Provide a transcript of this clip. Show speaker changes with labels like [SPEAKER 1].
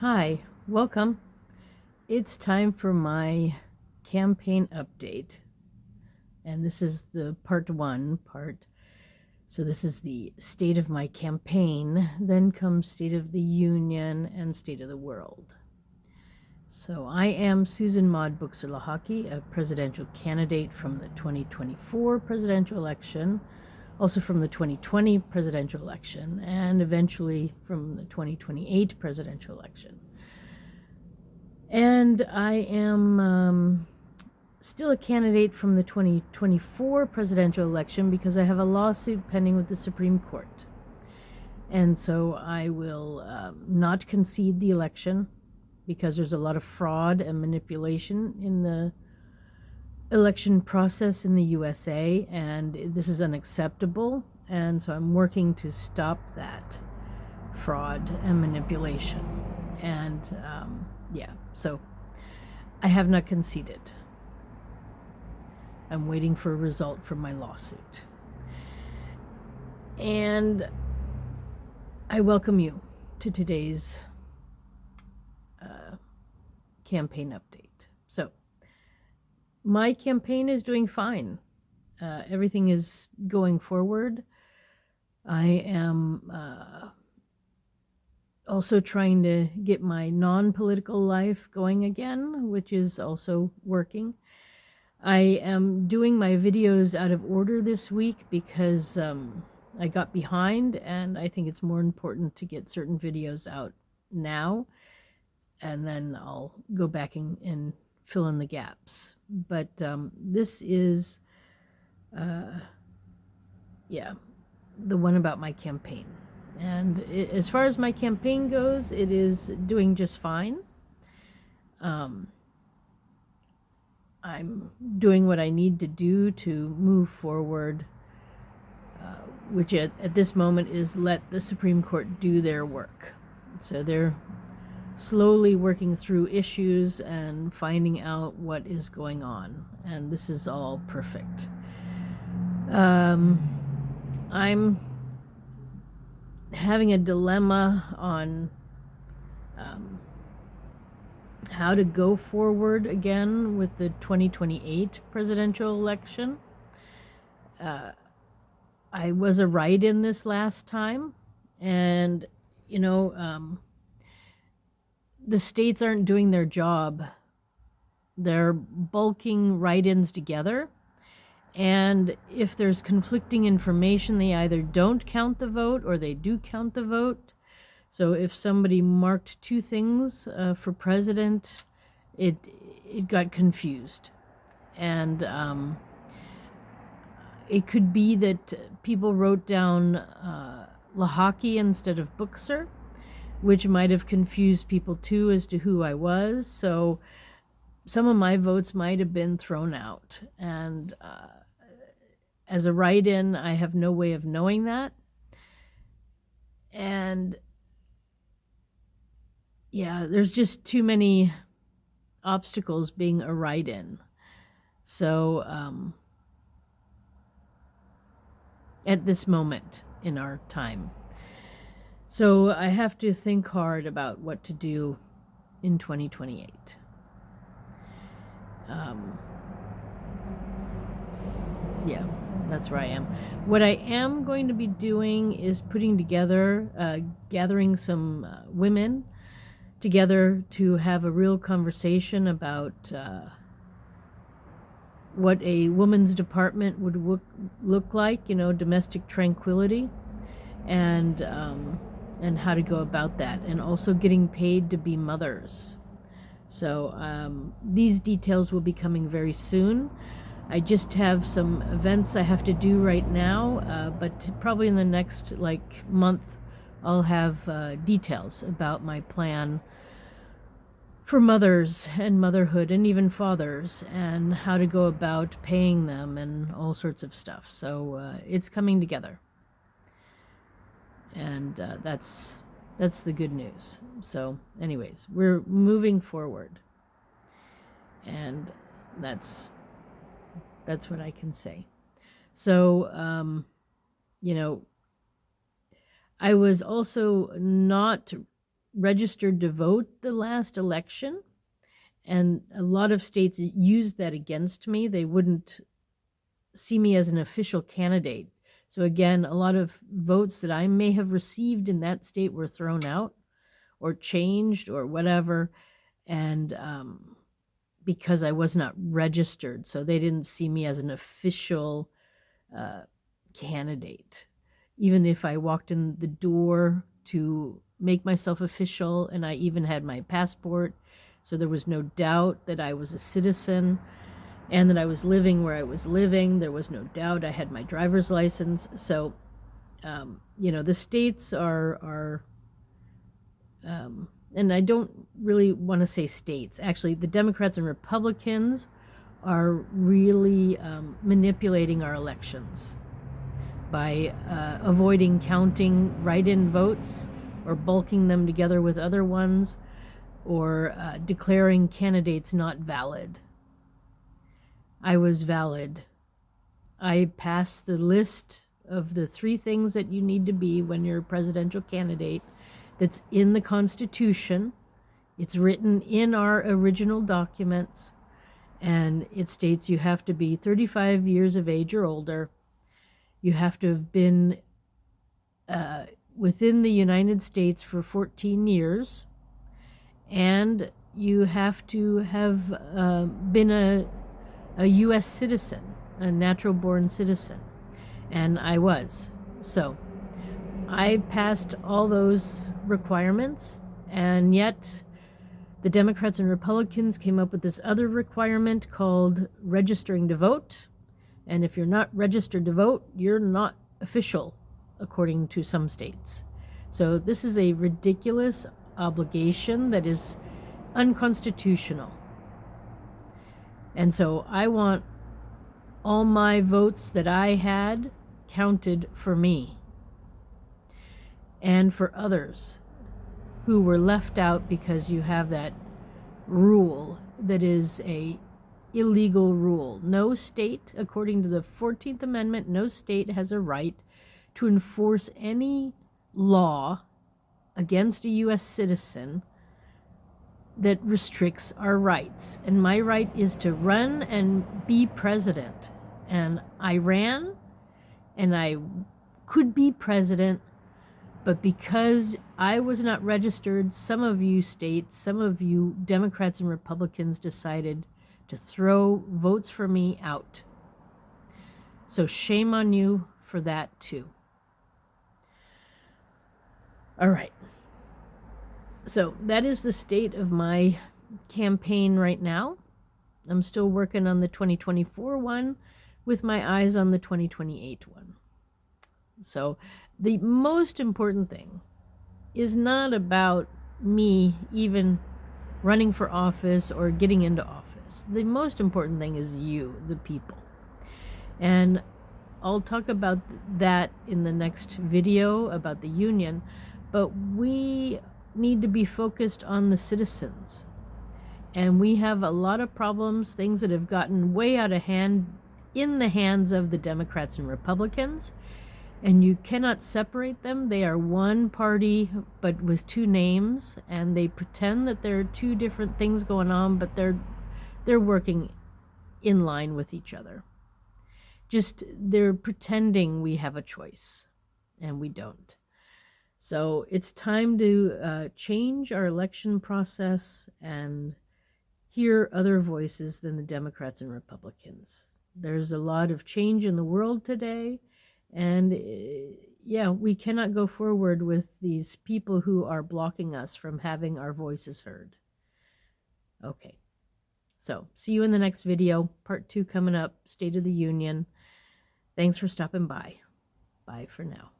[SPEAKER 1] Hi, welcome. It's time for my campaign update. And this is the part one part. So this is the state of my campaign. Then comes State of the Union and State of the World. So I am Susan Maud Buchser-Lochocki, a presidential candidate from the 2024 presidential election, also from the 2020 presidential election, and eventually from the 2028 presidential election. And I am still a candidate from the 2024 presidential election because I have a lawsuit pending with the Supreme Court. And so I will not concede the election because there's a lot of fraud and manipulation in the election process in the USA, and this is unacceptable. And so I'm working to stop that fraud and manipulation. And so I have not conceded. I'm waiting for a result from my lawsuit. And I welcome you to today's campaign update. So, my campaign is doing fine. Everything is going forward. I am also trying to get my non-political life going again, which is also working. I am doing my videos out of order this week because I got behind, and I think it's more important to get certain videos out now, and then I'll go back and fill in the gaps. But this is, the one about my campaign. And as far as my campaign goes, it is doing just fine. I'm doing what I need to do to move forward, which at this moment is let the Supreme Court do their work. So they're slowly working through issues and finding out what is going on. And this is all perfect. I'm having a dilemma on how to go forward again with the 2028 presidential election. I was a write-in this last time, and the states aren't doing their job. They're bulking write-ins together, and if there's conflicting information, they either don't count the vote or they do count the vote. So if somebody marked two things for president, it got confused. And it could be that people wrote down Lochocki instead of Buchser, which might have confused people too as to who I was. So some of my votes might have been thrown out. And as a write-in, I have no way of knowing that. And there's just too many obstacles being a write-in. So at this moment in our time. So I have to think hard about what to do in 2028. That's where I am. What I am going to be doing is putting together, gathering some women together to have a real conversation about what a woman's department would look like, domestic tranquility, and how to go about that, and also getting paid to be mothers. So these details will be coming very soon. I just have some events I have to do right now, but probably in the next month I'll have details about my plan for mothers and motherhood, and even fathers, and how to go about paying them and all sorts of stuff. So it's coming together, and that's the good news. So anyways, we're moving forward, and that's what I can say. So I was also not registered to vote the last election, and a lot of states used that against me. They wouldn't see me as an official candidate. So again, a lot of votes that I may have received in that state were thrown out or changed or whatever, and because I was not registered, so they didn't see me as an official candidate. Even if I walked in the door to make myself official, and I even had my passport, so there was no doubt that I was a citizen and that I was living where I was living. There was no doubt I had my driver's license. So, the states are and I don't really want to say states. Actually, the Democrats and Republicans are really manipulating our elections by avoiding counting write-in votes or bulking them together with other ones, or declaring candidates not valid. I was valid. I passed the list of the 3 things that you need to be when you're a presidential candidate that's in the Constitution. It's written in our original documents, and it states you have to be 35 years of age or older. You have to have been within the United States for 14 years, and you have to have been a U.S. citizen, a natural-born citizen, and I was. So I passed all those requirements, and yet the Democrats and Republicans came up with this other requirement called registering to vote. And if you're not registered to vote, you're not official, according to some states. So this is a ridiculous obligation that is unconstitutional. And so I want all my votes that I had counted for me and for others who were left out because you have that rule that is a illegal rule. No state, according to the 14th Amendment, no state has a right to enforce any law against a U.S. citizen that restricts our rights. And my right is to run and be president. And I ran, and I could be president, but because I was not registered, some of you states, some of you Democrats and Republicans decided to throw votes for me out. So shame on you for that too. All right. So that is the state of my campaign right now. I'm still working on the 2024 one with my eyes on the 2028 one. So the most important thing is not about me even running for office or getting into office. The most important thing is you, the people. And I'll talk about that in the next video about the union, but we need to be focused on the citizens. And we have a lot of problems, things that have gotten way out of hand in the hands of the Democrats and Republicans, and you cannot separate them. They are one party, but with 2 names, and they pretend that there are 2 different things going on, but they're working in line with each other. Just they're pretending we have a choice, and we don't. So it's time to change our election process and hear other voices than the Democrats and Republicans. There's a lot of change in the world today, and we cannot go forward with these people who are blocking us from having our voices heard. Okay, so see you in the next video. Part 2 coming up, State of the Union. Thanks for stopping by. Bye for now.